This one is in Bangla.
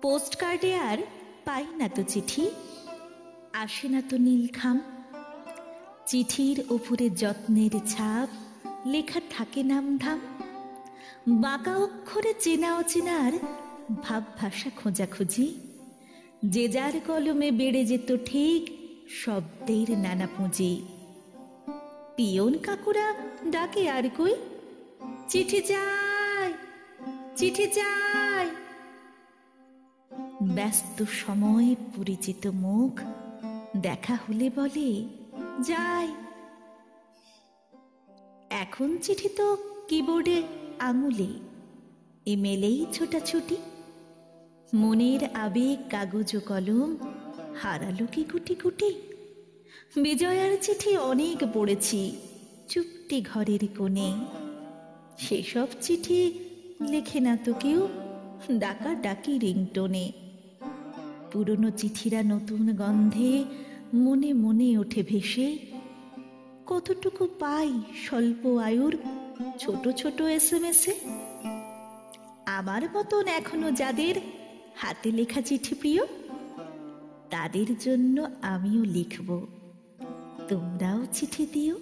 পোস্ট কার্ডে আর পাই না তো চিঠি, আসে না তো নীলখাম। চিঠির ওপরে যত্নের ছাপ, লেখা থাকে নামধাম। বাঁকা অক্ষরে চেনা অচেনার ভাব ভাষা খোঁজাখুঁজি, যে যার কলমে বেড়ে যেত ঠিক শব্দের নানা পুঁজি। পিয়ন কাকুরা ডাকে আর কই, চিঠি চাই, চিঠি চাই। ব্যস্ত সময় পরিচিত মুখ, দেখা হলে বলে যাই। এখন চিঠি তো কিবোর্ডে আঙুলে, ইমেলেই ছোটাছুটি। মনের আবেগ কাগজ ও কলম হারালো কি গুটি গুটি। বিজয়ার চিঠি অনেক পড়েছি চুপটি ঘরের কোণে, সেসব চিঠি লেখে না তো কেউ ডাকা ডাকি রিংটোনে। পুরনো চিঠিরা নতুন গন্ধে মনে মনে ওঠে ভেসে, কতটুকু পাই স্বল্প আয়ুর ছোট ছোট এসএমএসে। আমার মতন এখনো যাদের হাতে লেখা চিঠি প্রিয়, তাদের জন্য আমিও লিখব, তোমরাও চিঠি দিও।